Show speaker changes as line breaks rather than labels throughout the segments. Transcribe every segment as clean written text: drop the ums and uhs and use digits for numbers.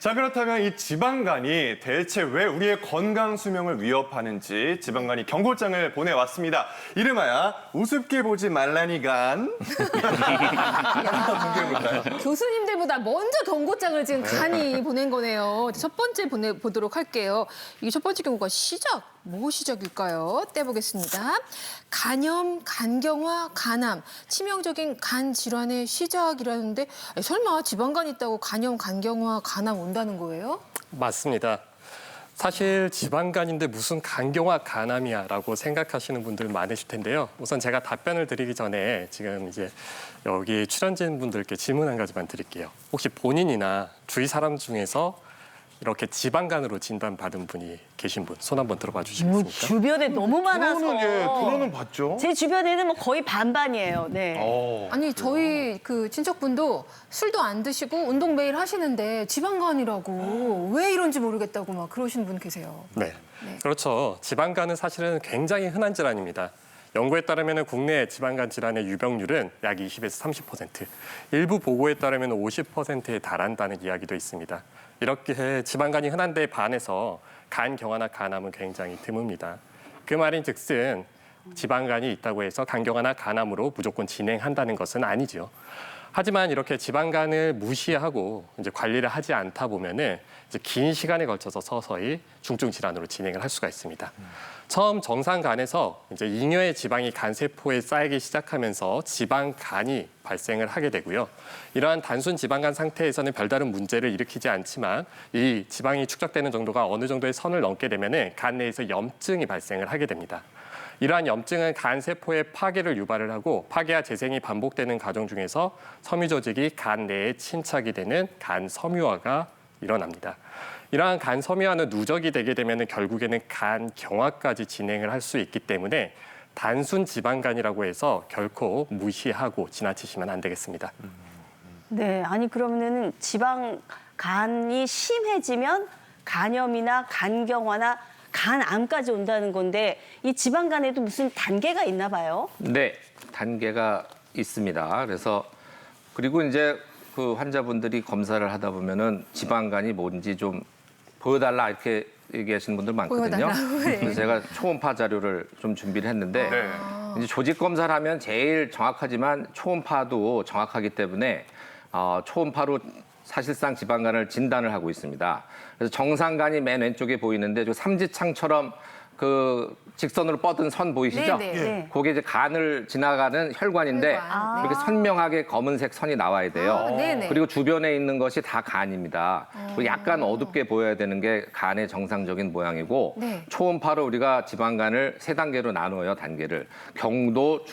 자, 그렇다면 이 지방간이 대체 왜 우리의 건강 수명을 위협하는지 지방간이 경고장을 보내왔습니다. 이름하여 우습게 보지 말라니 간. 한번 공개해볼까요?
교수님들보다 먼저 경고장을 지금 간이 보낸 거네요. 첫 번째 보도록 할게요. 이 첫 번째 경고가 시작. 뭐 시작일까요? 떼보겠습니다. 간염, 간경화, 간암, 치명적인 간 질환의 시작이라는데 설마 지방간이 있다고 간염, 간경화, 간암 온다는 거예요?
맞습니다. 사실 지방간인데 무슨 간경화, 간암이야라고 생각하시는 분들 많으실 텐데요. 우선 제가 답변을 드리기 전에 지금 이제 여기 출연진 분들께 질문 한 가지만 드릴게요. 혹시 본인이나 주위 사람 중에서 이렇게 지방간으로 진단받은 분이 계신 분, 손 한번 들어봐 주시겠습니까?
주변에 너무 많아서.
들어는 봤죠.
제 주변에는 뭐 거의 반반이에요. 네.
아니 저희 그 친척분도 술도 안 드시고 운동 매일 하시는데 지방간이라고 왜 이런지 모르겠다고 막 그러시는 분 계세요.
네. 그렇죠. 지방간은 사실은 굉장히 흔한 질환입니다. 연구에 따르면 국내 지방간 질환의 유병률은 약 20에서 30%, 일부 보고에 따르면 50%에 달한다는 이야기도 있습니다. 이렇게 지방간이 흔한데 반해서 간경화나 간암은 굉장히 드뭅니다. 그 말인즉슨 지방간이 있다고 해서 간경화나 간암으로 무조건 진행한다는 것은 아니죠. 하지만 이렇게 지방간을 무시하고 이제 관리를 하지 않다 보면은 이제 긴 시간에 걸쳐서 서서히 중증 질환으로 진행을 할 수가 있습니다. 처음 정상간에서 이제 잉여의 지방이 간 세포에 쌓이기 시작하면서 지방간이 발생을 하게 되고요. 이러한 단순 지방간 상태에서는 별다른 문제를 일으키지 않지만 이 지방이 축적되는 정도가 어느 정도의 선을 넘게 되면은 간 내에서 염증이 발생을 하게 됩니다. 이러한 염증은 간 세포의 파괴를 유발을 하고 파괴와 재생이 반복되는 과정 중에서 섬유 조직이 간 내에 침착이 되는 간 섬유화가 일어납니다. 이러한 간 섬유화는 누적이 되게 되면 결국에는 간 경화까지 진행을 할 수 있기 때문에 단순 지방간이라고 해서 결코 무시하고 지나치시면 안 되겠습니다.
네. 아니 그러면은 지방간이 심해지면 간염이나 간경화나 간암까지 온다는 건데 이 지방간에도 무슨 단계가 있나 봐요?
네, 단계가 있습니다. 그리고 이제 그 환자분들이 검사를 하다 보면은 지방간이 뭔지 좀 보여달라 이렇게 얘기하시는 분들 많거든요.
보여달라고, 네.
그래서 제가 초음파 자료를 좀 준비를 했는데
네.
이제 조직 검사를 하면 제일 정확하지만 초음파도 정확하기 때문에 초음파로 사실상 지방간을 진단을 하고 있습니다. 그래서 정상간이 맨 왼쪽에 보이는데 저 삼지창처럼 그 직선으로 뻗은 선 보이시죠?
네네.
네.
그게 이제 간을 지나가는 혈관인데
혈관.
이렇게 선명하게 검은색 선이 나와야 돼요.
아, 네네.
그리고 주변에 있는 것이 다 간입니다. 그리고 약간 어둡게 보여야 되는 게 간의 정상적인 모양이고
네.
초음파로 우리가 지방간을 세 단계로 나누어요, 단계를. 경도,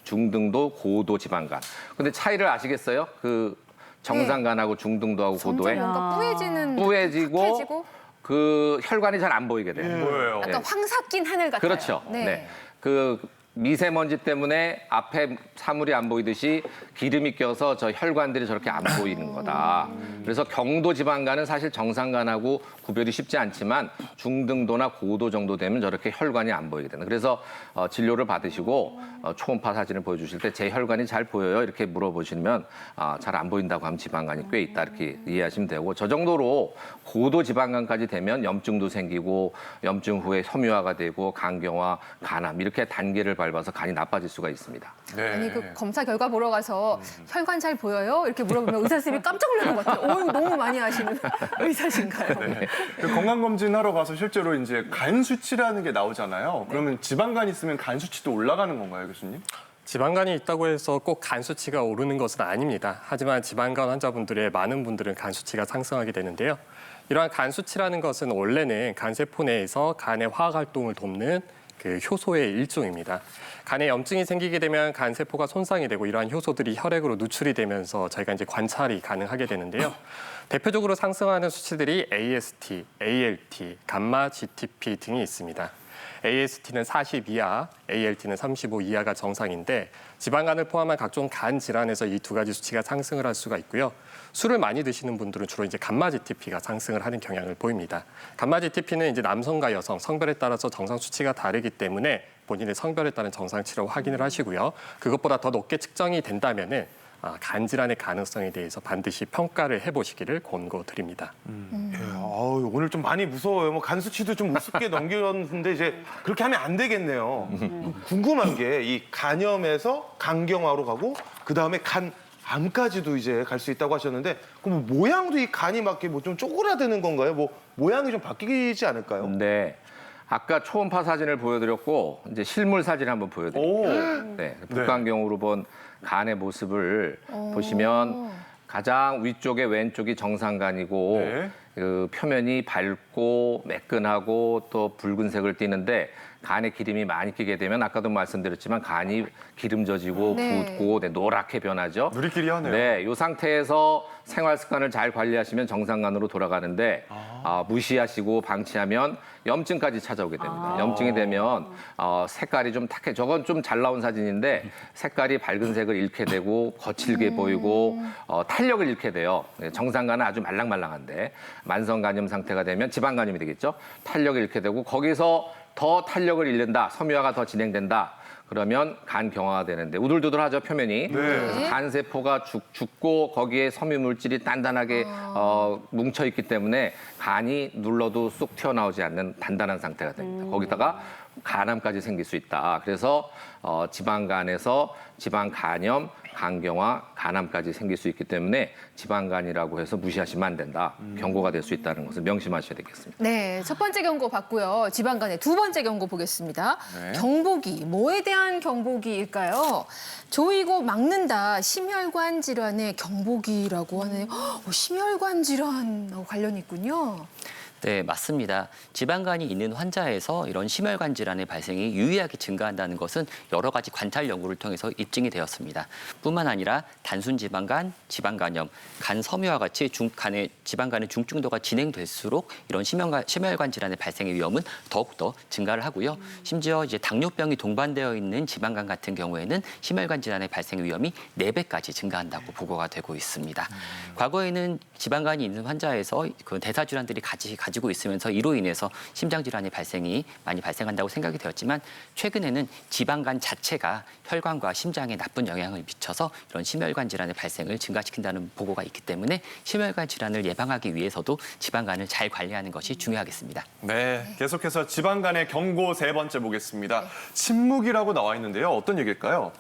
중등도, 고도 지방간. 근데 차이를 아시겠어요? 그 정상간하고 중등도하고
점점
고도에
뭔가 뿌얘지는
뿌얘지고
탁해지고
그 혈관이 잘 안 보이게 돼요.
보여요.
약간 황사 낀 하늘 같아요.
그렇죠. 네. 그 미세먼지 때문에 앞에 사물이 안 보이듯이 기름이 껴서 저 혈관들이 저렇게 안 보이는 거다. 그래서 경도 지방간은 사실 정상간하고 구별이 쉽지 않지만 중등도나 고도 정도 되면 저렇게 혈관이 안 보이게 된다. 그래서 진료를 받으시고 초음파 사진을 보여주실 때 제 혈관이 잘 보여요? 이렇게 물어보시면 잘 안 보인다고 하면 지방간이 꽤 있다 이렇게 이해하시면 되고 저 정도로 고도 지방간까지 되면 염증도 생기고 염증 후에 섬유화가 되고 간경화, 간암 이렇게 단계를 밟아서 간이 나빠질 수가 있습니다.
네.
아니 그 검사 결과 보러 가서 혈관 잘 보여요? 이렇게 물어보면 의사 선생님이 깜짝 놀랄 것 같아요. 오, 너무 많이 아시는 의사신가요?
네. 그 건강검진하러 가서 실제로 이제 간 수치라는 게 나오잖아요. 그러면 지방간 있으면 간 수치도 올라가는 건가요, 교수님?
지방간이 있다고 해서 꼭 간 수치가 오르는 것은 아닙니다. 하지만 지방간 환자분들의 많은 분들은 간 수치가 상승하게 되는데요. 이러한 간 수치라는 것은 원래는 간 세포 내에서 간의 화학 활동을 돕는 그 효소의 일종입니다. 간에 염증이 생기게 되면 간 세포가 손상이 되고 이러한 효소들이 혈액으로 누출이 되면서 저희가 이제 관찰이 가능하게 되는데요. 대표적으로 상승하는 수치들이 AST, ALT, 감마 GTP 등이 있습니다. AST는 40 이하, ALT는 35 이하가 정상인데 지방간을 포함한 각종 간 질환에서 이 두 가지 수치가 상승을 할 수가 있고요. 술을 많이 드시는 분들은 주로 이제 감마 GTP가 상승을 하는 경향을 보입니다. 감마 GTP는 이제 남성과 여성 성별에 따라서 정상 수치가 다르기 때문에 본인의 성별에 따른 정상 치료 확인을 하시고요. 그것보다 더 높게 측정이 된다면은 간 질환의 가능성에 대해서 반드시 평가를 해보시기를 권고드립니다.
예, 오늘 좀 많이 무서워요. 뭐 간 수치도 좀 우습게 넘겼는데 이제 그렇게 하면 안 되겠네요. 궁금한 게 이 간염에서 간경화로 가고 그 다음에 간암까지도 이제 갈 수 있다고 하셨는데 그럼 뭐 모양도 이 간이 막 이렇게 뭐 좀 쪼그라드는 건가요? 뭐 모양이 좀 바뀌지 않을까요?
네. 아까 초음파 사진을 보여드렸고 이제 실물 사진 한번 보여드릴게요. 네, 복강경으로 본 간의 모습을 보시면 가장 위쪽에 왼쪽이 정상간이고
네.
그 표면이 밝고 매끈하고 또 붉은색을 띠는데 간에 기름이 많이 끼게 되면 아까도 말씀드렸지만 간이 기름져지고
네.
붓고 노랗게 변하죠.
누리끼리 하네요.
네, 이 상태에서 생활 습관을 잘 관리하시면 정상간으로 돌아가는데 무시하시고 방치하면 염증까지 찾아오게 됩니다. 염증이 되면 색깔이 좀 탁해. 저건 좀 잘 나온 사진인데 색깔이 밝은 색을 잃게 되고 거칠게 보이고 탄력을 잃게 돼요. 정상간은 아주 말랑말랑한데 만성간염 상태가 되면 지방간염이 되겠죠. 탄력을 잃게 되고 거기서 더 탄력을 잃는다. 섬유화가 더 진행된다. 그러면 간 경화가 되는데 우둘두둘하죠 표면이. 그래서 간 세포가 죽고 거기에 섬유 물질이 단단하게 뭉쳐 있기 때문에 간이 눌러도 쑥 튀어나오지 않는 단단한 상태가 됩니다. 거기다가 간암까지 생길 수 있다. 그래서 지방간에서 지방간염, 간경화, 간암까지 생길 수 있기 때문에 지방간이라고 해서 무시하시면 안 된다. 경고가 될 수 있다는 것을 명심하셔야 되겠습니다.
네, 첫 번째 경고 받고요. 지방간의 두 번째 경고 보겠습니다. 경보기, 뭐에 대한 경보기일까요? 조이고 막는다, 심혈관 질환의 경보기라고 하네요. 심혈관 질환하고 관련이 있군요.
네, 맞습니다. 지방간이 있는 환자에서 이런 심혈관 질환의 발생이 유의하게 증가한다는 것은 여러 가지 관찰 연구를 통해서 입증이 되었습니다. 뿐만 아니라 단순 지방간, 지방간염, 간 섬유와 같이 간의 지방간의 중증도가 진행될수록 이런 심혈관 질환의 발생의 위험은 더욱더 증가를 하고요. 심지어 이제 당뇨병이 동반되어 있는 지방간 같은 경우에는 심혈관 질환의 발생 위험이 4배까지 증가한다고 보고가 되고 있습니다. 과거에는 지방간이 있는 환자에서 그 대사 질환들이 가지고 있으면서 이로 인해서 심장 질환의 발생이 많이 발생한다고 생각이 되었지만 최근에는 지방간 자체가 혈관과 심장에 나쁜 영향을 미쳐서 이런 심혈관 질환의 발생을 증가시킨다는 보고가 있기 때문에 심혈관 질환을 예방하기 위해서도 지방간을 잘 관리하는 것이 중요하겠습니다.
네, 계속해서 지방간의 경고 세 번째 보겠습니다. 침묵이라고 나와 있는데요. 어떤 얘기일까요?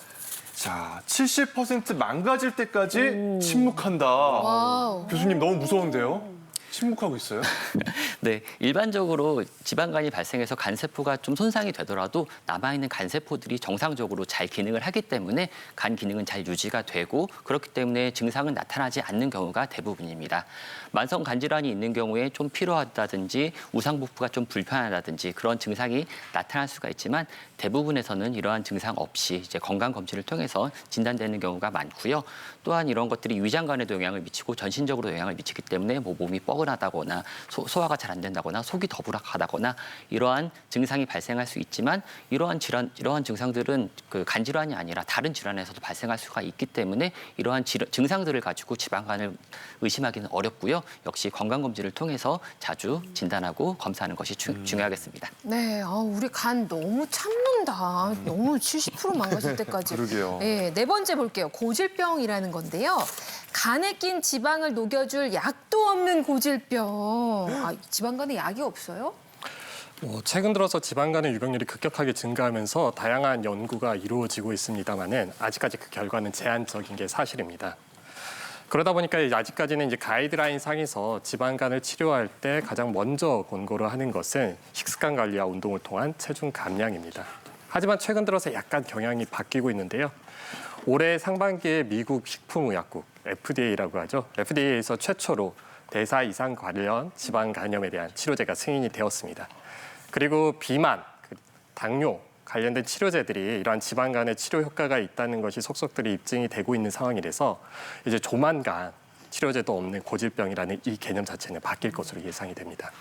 자, 70% 망가질 때까지 침묵한다.
와우.
교수님 너무 무서운데요? 침묵하고 있어요?
네, 일반적으로 지방간이 발생해서 간세포가 좀 손상이 되더라도 남아있는 간세포들이 정상적으로 잘 기능을 하기 때문에 간 기능은 잘 유지가 되고 그렇기 때문에 증상은 나타나지 않는 경우가 대부분입니다. 만성 간질환이 있는 경우에 좀 피로하다든지 우상복부가 좀 불편하다든지 그런 증상이 나타날 수가 있지만 대부분에서는 이러한 증상 없이 이제 건강 검진을 통해서 진단되는 경우가 많고요. 또한 이런 것들이 위장관에도 영향을 미치고 전신적으로 영향을 미치기 때문에 뭐 몸이 뻐근하다거나 소화가 잘 안 된다거나 속이 더부락하다거나 이러한 증상이 발생할 수 있지만 이러한 증상들은 그 간질환이 아니라 다른 질환에서도 발생할 수가 있기 때문에 이러한 증상들을 가지고 지방간을 의심하기는 어렵고요. 역시 건강검진을 통해서 자주 진단하고 검사하는 것이 중요하겠습니다.
네, 우리 간 너무 참는다. 너무 70% 망가질 때까지.
그러게요.
네, 네 번째 볼게요. 고질병이라는 건데요. 간에 낀 지방을 녹여줄 약도 없는 고질병. 지방간에 약이 없어요?
최근 들어서 지방간의 유병률이 급격하게 증가하면서 다양한 연구가 이루어지고 있습니다만은 아직까지 그 결과는 제한적인 게 사실입니다. 그러다 보니까 아직까지는 이제 가이드라인 상에서 지방간을 치료할 때 가장 먼저 권고를 하는 것은 식습관 관리와 운동을 통한 체중 감량입니다. 하지만 최근 들어서 약간 경향이 바뀌고 있는데요. 올해 상반기에 미국 식품의약국 FDA라고 하죠. FDA에서 최초로 대사 이상 관련 지방 간염에 대한 치료제가 승인이 되었습니다. 그리고 비만, 당뇨 관련된 치료제들이 이러한 지방간의 치료 효과가 있다는 것이 속속들이 입증이 되고 있는 상황이라서 이제 조만간 치료제도 없는 고질병이라는 이 개념 자체는 바뀔 것으로 예상이 됩니다.